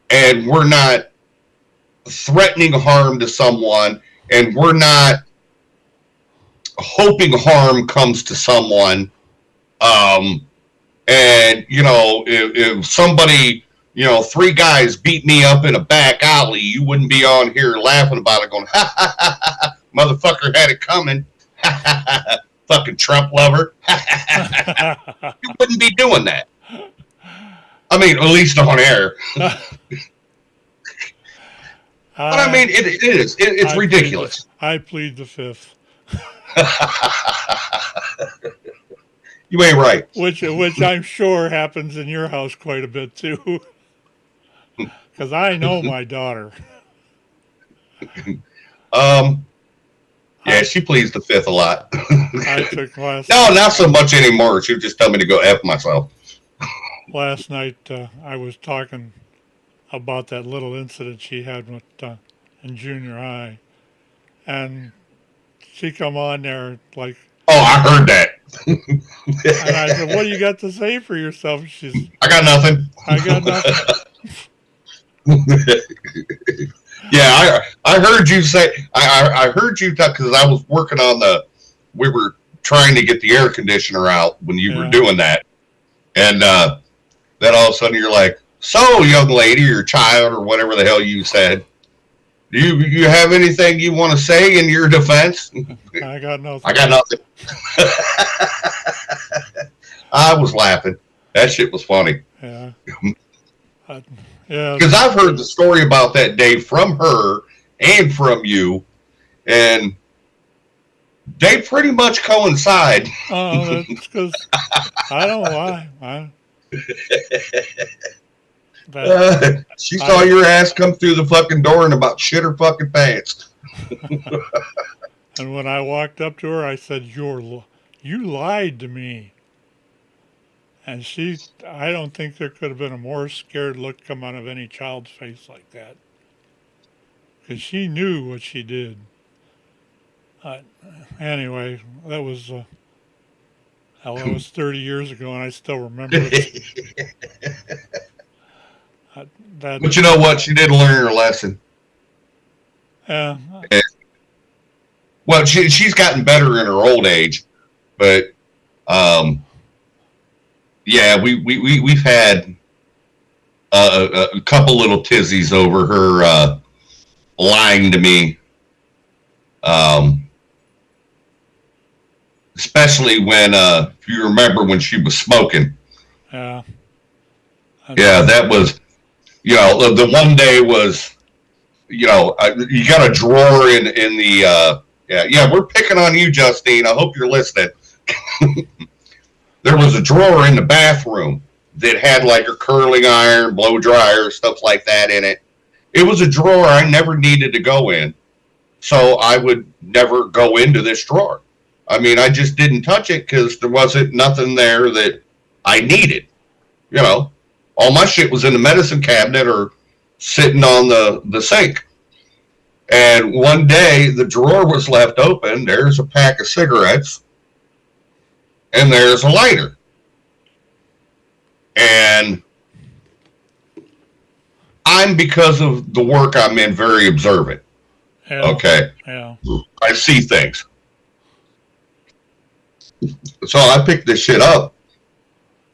and we're not threatening harm to someone, and we're not hoping harm comes to someone. If somebody, three guys beat me up in a back alley, you wouldn't be on here laughing about it going, ha, ha, ha, ha, ha. Motherfucker had it coming. Fucking Trump lover. You wouldn't be doing that. At least on air. It is. It's ridiculous. I plead the fifth. You ain't right. Which I'm sure happens in your house quite a bit too. Because I know my daughter. Yeah, she pleads the fifth a lot. I took No, not so much anymore. She would just tell me to go F myself. Last night, I was talking about that little incident she had with in junior high, and she come on there like, "Oh, I heard that." And I said, "What do you got to say for yourself?" I got nothing. I got nothing. Yeah, I heard you say, I heard you talk, because I was working on we were trying to get the air conditioner out when you were doing that. And then all of a sudden you're like, so young lady or child or whatever the hell you said, do you have anything you want to say in your defense? I got nothing. I got nothing. I was laughing. That shit was funny. Yeah. Because I've heard the story about that day from her and from you, and they pretty much coincide. Oh, that's because I don't know why. She saw your ass come through the fucking door and about shit her fucking pants. And when I walked up to her, I said, "You lied to me." And I don't think there could have been a more scared look come out of any child's face like that. Because she knew what she did. Anyway, that was 30 years ago, and I still remember it. But you know what? She did learn her lesson. Yeah. Well, she's gotten better in her old age, but yeah, we've had a couple little tizzies over her lying to me, especially when if you remember when she was smoking. Yeah. Yeah, that was, the one day was, you got a drawer in the yeah, we're picking on you, Justine. I hope you're listening. There was a drawer in the bathroom that had like a curling iron, blow dryer, stuff like that in it. It was a drawer I never needed to go in. So I would never go into this drawer. I just didn't touch it because there wasn't nothing there that I needed. All my shit was in the medicine cabinet or sitting on the sink. And one day the drawer was left open. There's a pack of cigarettes and there's a lighter. And I'm, because of the work I'm in, very observant. Yeah. Okay. Yeah. I see things. So I pick this shit up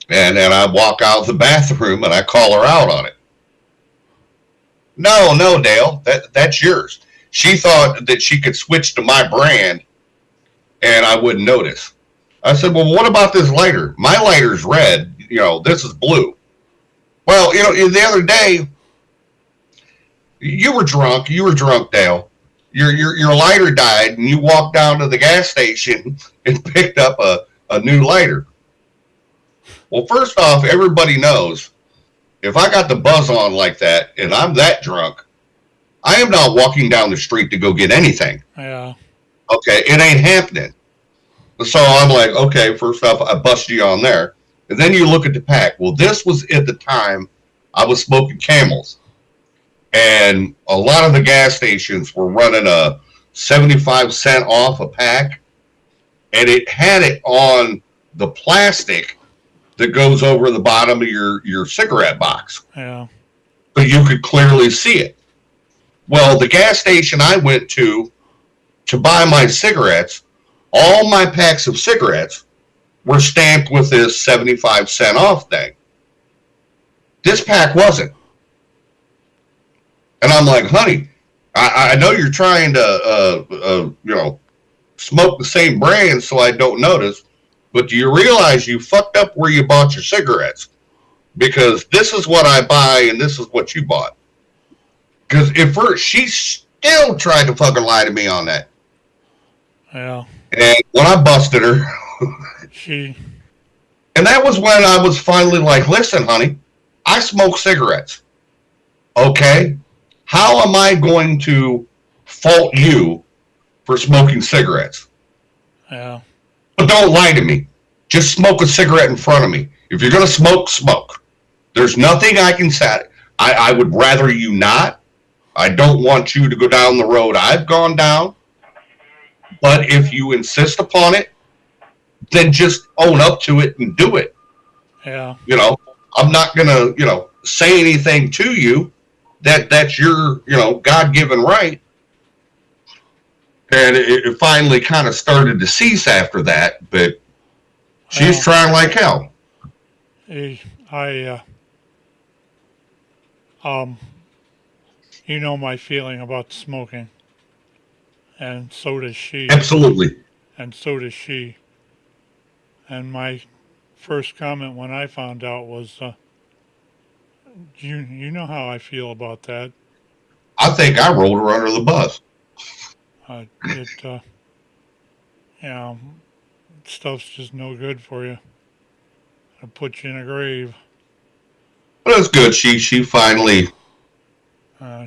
and then I walk out of the bathroom and I call her out on it. No, Dale, that's yours. She thought that she could switch to my brand and I wouldn't notice. I said, well, what about this lighter? My lighter's red. This is blue. Well, the other day, you were drunk, Dale. Your lighter died and you walked down to the gas station and picked up a new lighter. Well, first off, everybody knows if I got the buzz on like that and I'm that drunk, I am not walking down the street to go get anything. Yeah. Okay, it ain't happening. So I'm like, okay, first off, I bust you on there. And then you look at the pack. Well, this was at the time I was smoking Camels. And a lot of the gas stations were running a 75-cent off a pack. And it had it on the plastic that goes over the bottom of your cigarette box. Yeah. So you could clearly see it. Well, the gas station I went to buy my cigarettes, all my packs of cigarettes were stamped with this 75-cent off thing. This pack wasn't. And I'm like, honey, I know you're trying to, smoke the same brand so I don't notice, but do you realize you fucked up where you bought your cigarettes? Because this is what I buy and this is what you bought. Because at first, she still tried to fucking lie to me on that. Yeah. And when I busted her, and that was when I was finally like, listen, honey, I smoke cigarettes. Okay? How am I going to fault you for smoking cigarettes? Yeah. But don't lie to me. Just smoke a cigarette in front of me. If you're going to smoke, smoke. There's nothing I can say. I would rather you not. I don't want you to go down the road I've gone down. But if you insist upon it, then just own up to it and do it. Yeah. I'm not going to, say anything to you. That's your, God-given right. And it finally kind of started to cease after that, but she's trying like hell. You know my feeling about smoking, and so does she. Absolutely. And so does she. And my first comment when I found out was, you know how I feel about that. I think I rolled her under the bus. Stuff's just no good for you. It'll put you in a grave. But it's good. She finally,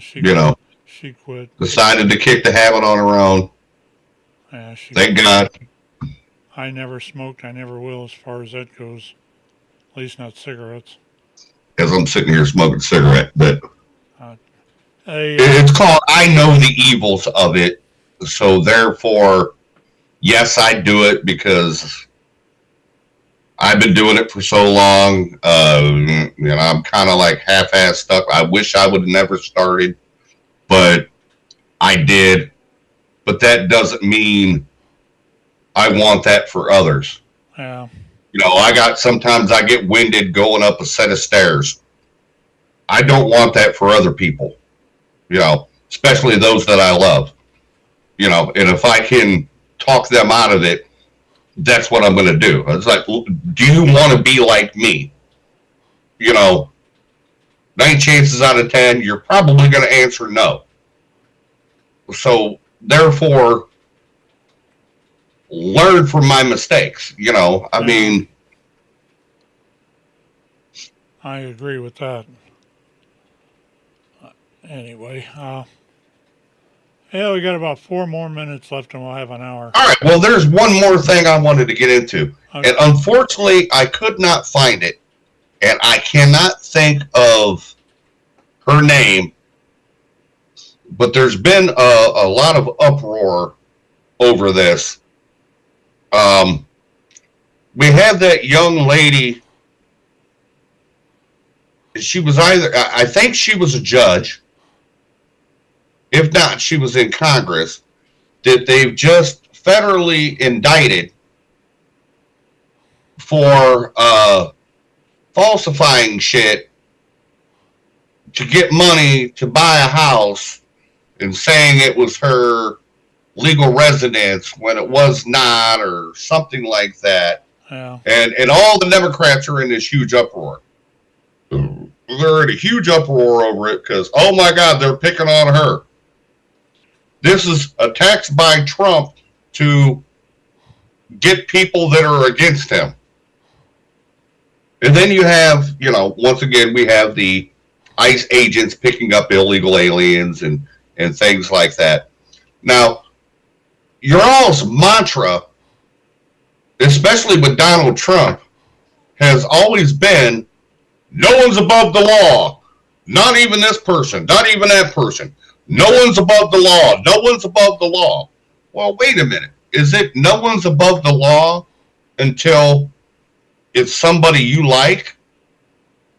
she quit. Decided to kick the habit on her own. Yeah, Thank God. I never smoked. I never will, as far as that goes. At least not cigarettes. As I'm sitting here smoking a cigarette, but it's called, I know the evils of it. So therefore, yes, I do it because I've been doing it for so long. I'm kind of like half-ass stuck. I wish I would have never started, but I did. But that doesn't mean I want that for others. Yeah. Sometimes I get winded going up a set of stairs. I don't want that for other people, especially those that I love, and if I can talk them out of it, that's what I'm going to do. It's like, do you want to be like me? 9 chances out of 10, you're probably going to answer no. So therefore, learn from my mistakes. I agree with that. Anyway, we got about 4 more minutes left and we'll have an hour. All right. Well, there's one more thing I wanted to get into. Okay. And unfortunately, I could not find it. And I cannot think of her name. but there's been a lot of uproar over this. We have that young lady. She was I think she was a judge. If not, she was in Congress, that they've just federally indicted for falsifying shit to get money to buy a house and saying it was her legal residence when it was not, or something like that. Yeah. And all the Democrats are in this huge uproar. They're in a huge uproar over it because, oh my God, they're picking on her. This is attacks by Trump to get people that are against him. And then you have, once again, we have the ICE agents picking up illegal aliens and things like that. Now, your all's mantra, especially with Donald Trump, has always been, no one's above the law. Not even this person. Not even that person. No one's above the law. No one's above the law. Well, wait a minute. Is it no one's above the law until it's somebody you like?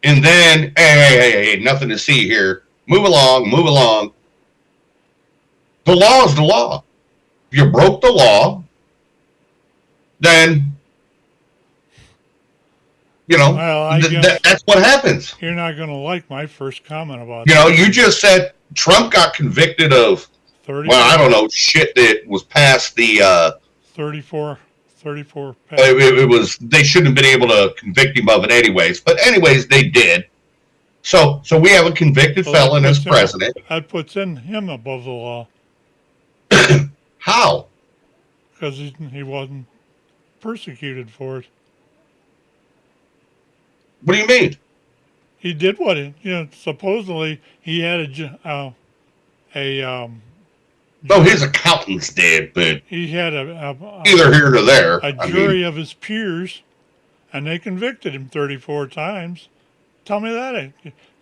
And then, hey, nothing to see here. Move along. The law is the law. If you broke the law, then, that's what happens. You're not going to like my first comment about You just said Trump got convicted of, 30, I don't know, shit that was past the... 34. It was, they shouldn't have been able to convict him of it anyways. But anyways, they did. So we have a convicted felon as president. That puts him above the law. How? Because he wasn't persecuted for it. What do you mean? He did what supposedly he had his accountants did, but he had either here or there. A jury of his peers, and they convicted him 34 times. Tell me that.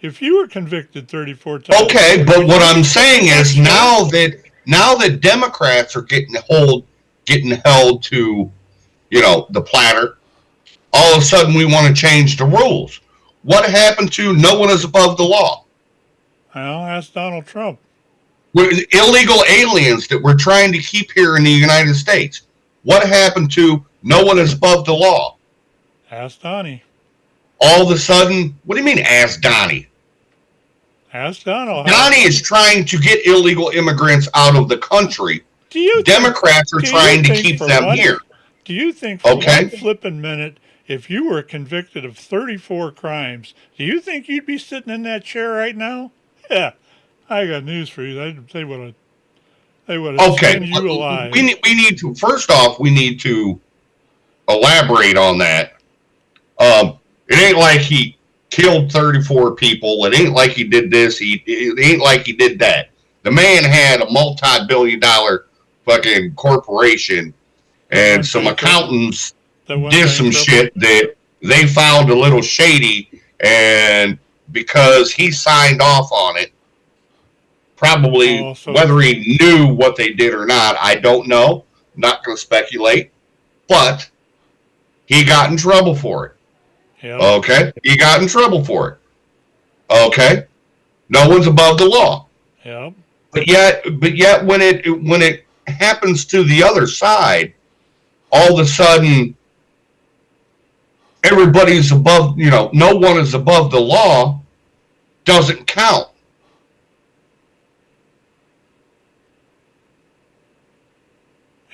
If you were convicted 34 times. Okay, but what I'm saying is now that Democrats are getting held to, the platter, all of a sudden we want to change the rules. What happened to no one is above the law? Well, ask Donald Trump. Illegal aliens that we're trying to keep here in the United States. What happened to no one is above the law? Ask Donnie. All of a sudden, what do you mean ask Donnie? Ask Donald. Donnie is trying to get illegal immigrants out of the country. Democrats are trying to keep them here. Do you think for one flipping minute, if you were convicted of 34 crimes, do you think you'd be sitting in that chair right now? Yeah. I got news for you. They would have skinned you alive. We need to, first off, we need to elaborate on that. It ain't like he killed 34 people. It ain't like he did this. It ain't like he did that. The man had a multi-billion-dollar fucking corporation, and some accountants did some shit that they found a little shady, and because he signed off on it, probably whether he knew what they did or not, I don't know. Not going to speculate. But he got in trouble for it. Yep. Okay? He got in trouble for it. Okay? No one's above the law. Yep. But yet when it happens to the other side, all of a sudden everybody's above, no one is above the law doesn't count.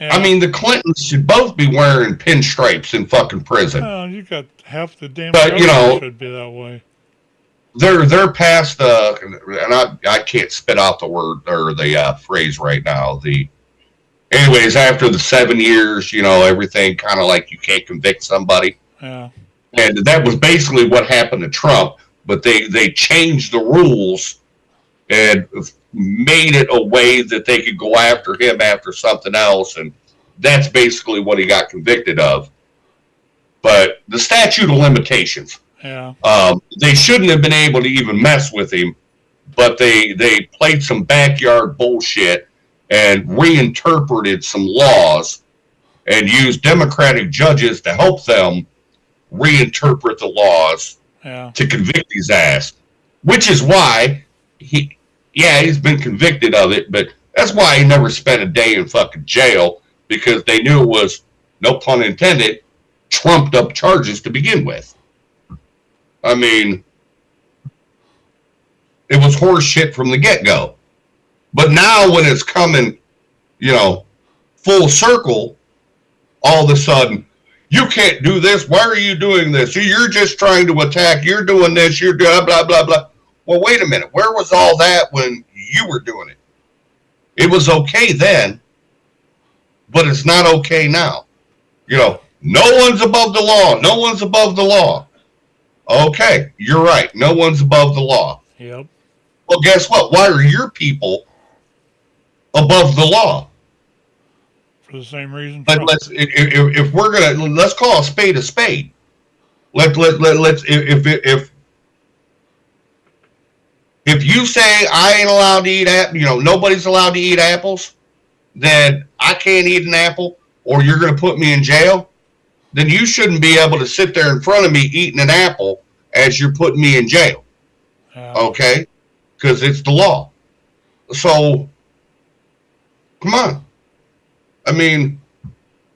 I mean, the Clintons should both be wearing pinstripes in fucking prison. Well, you got half the damn government should be that way. They're past and I can't spit out the word or the phrase right now. Anyways, after the 7 years, everything kind of like you can't convict somebody. Yeah. And that was basically what happened to Trump, but they changed the rules and made it a way that they could go after him after something else, and that's basically what he got convicted of. But the statute of limitations, yeah, they shouldn't have been able to even mess with him but they played some backyard bullshit and reinterpreted some laws and used Democratic judges to help them reinterpret the laws to convict his ass, which is why he's been convicted of it, but that's why he never spent a day in fucking jail, because they knew it was, no pun intended, trumped up charges to begin with. I mean, it was horse shit from the get-go. But now when it's coming, full circle, all of a sudden, you can't do this. Why are you doing this? You're just trying to attack. You're doing this. You're doing blah, blah, blah. Well, wait a minute. Where was all that when you were doing it? It was okay then, but it's not okay now. No one's above the law. No one's above the law. Okay, you're right. No one's above the law. Yep. Well, guess what? Why are your people above the law? For the same reason. But if we're gonna, let's call a spade a spade. Let's if you say I ain't allowed to eat nobody's allowed to eat apples, then I can't eat an apple, or you're gonna put me in jail, then you shouldn't be able to sit there in front of me eating an apple as you're putting me in jail. Okay? Because it's the law. So, come on. I mean,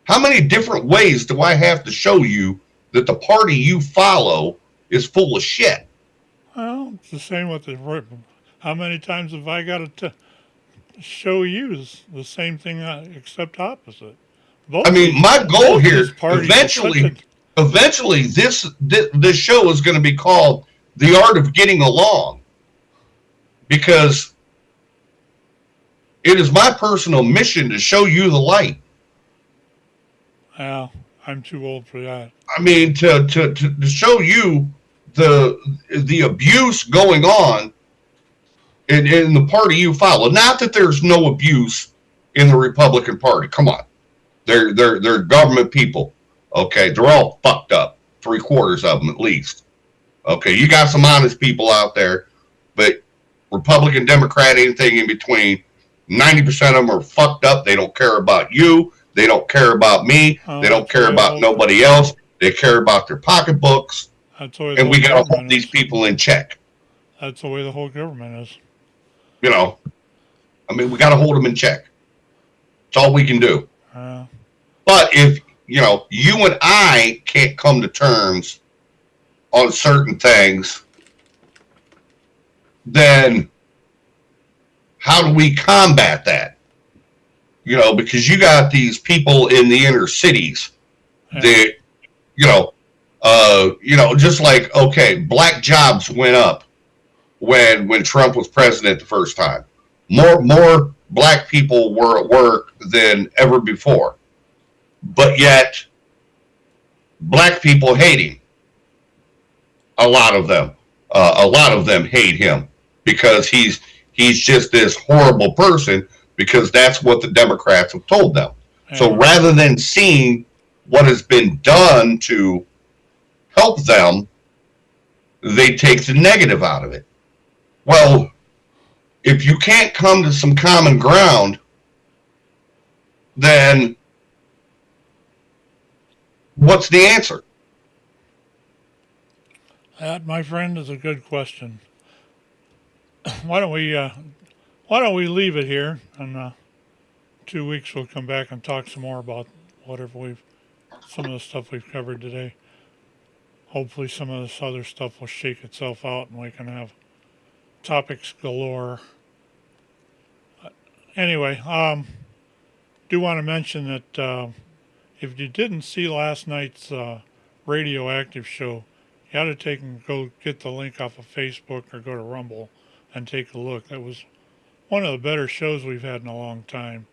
how many different ways do I have to show you that the party you follow is full of shit? Well, it's the same with how many times have I got to show you the same thing except opposite? My goal here, eventually this show is going to be called The Art of Getting Along, because it is my personal mission to show you the light. Yeah, I'm too old for that. I mean, to show you the abuse going on in the party you follow. Not that there's no abuse in the Republican Party. Come on. They're government people. Okay, they're all fucked up. 3/4 of them at least. Okay, you got some honest people out there, but Republican, Democrat, anything in between, 90% of them are fucked up. They don't care about you. They don't care about me. They don't care about nobody else. They care about their pocketbooks. And we got to hold these people in check. That's the way the whole government is. We got to hold them in check. That's all we can do. But if, you and I can't come to terms on certain things, then how do we combat that? Because you got these people in the inner cities that, just like, okay, black jobs went up when Trump was president the first time. More black people were at work than ever before. But yet, black people hate him. A lot of them hate him because he's just this horrible person, because that's what the Democrats have told them. So rather than seeing what has been done to help them, they take the negative out of it. Well, if you can't come to some common ground, then what's the answer? That, my friend, is a good question. Why don't we leave it here, and 2 weeks we'll come back and talk some more about some of the stuff we've covered today. Hopefully some of this other stuff will shake itself out and we can have topics galore. Anyway, do want to mention that if you didn't see last night's radioactive show, you ought to take and go get the link off of Facebook or go to Rumble and take a look. That was one of the better shows we've had in a long time.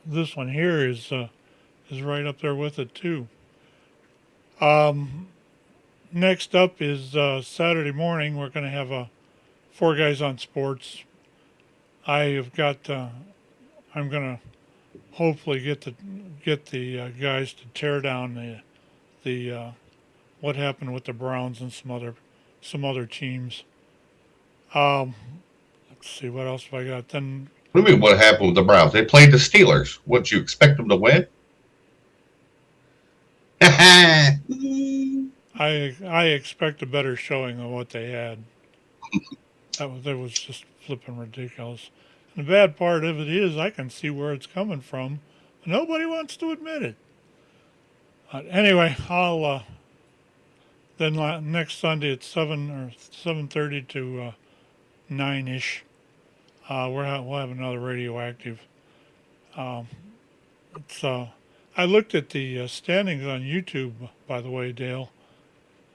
This one here is right up there with it too. Next up is Saturday morning. We're going to have 4 Guys on Sports. I'm going to hopefully get the guys to tear down the what happened with the Browns and some other teams. Let's see, what else have I got? Then What do you mean what happened with the Browns? They played the Steelers. What, you expect them to win? I expect a better showing than what they had. That was just flipping ridiculous. And the bad part of it is I can see where it's coming from. Nobody wants to admit it. Anyway, I'll then next Sunday at 7:30 to 9ish. We'll have another radioactive. I looked at the standings on YouTube, by the way, Dale.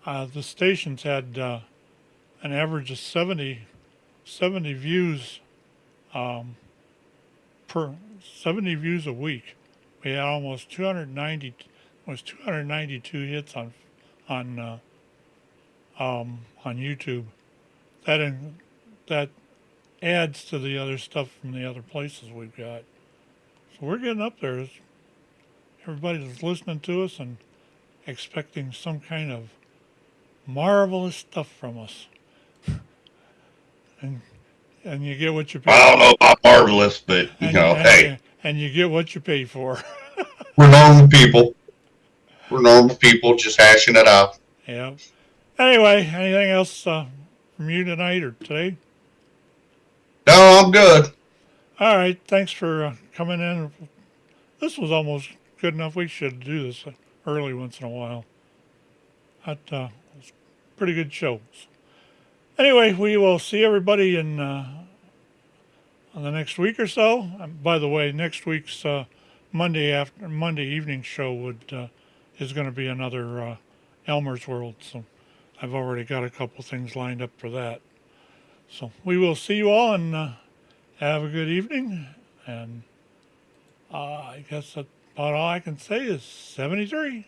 The stations had an average of 70 views per 70 views a week. We had almost 292 hits on YouTube. That adds to the other stuff from the other places we've got. So we're getting up there. Everybody's listening to us and expecting some kind of marvelous stuff from us. and you get what you pay for. I don't know about marvelous, but, hey. And you get what you pay for. We're normal people. We're normal people just hashing it out. Yeah. Anyway, anything else from you tonight or today? No, I'm good. All right. Thanks for coming in. This was almost good enough. We should do this early once in a while. That was a pretty good show. Anyway, we will see everybody in on the next week or so. By the way, next week's Monday evening show is going to be another Elmer's World. So I've already got a couple things lined up for that. So we will see you all and have a good evening. And I guess that's about all I can say is 73.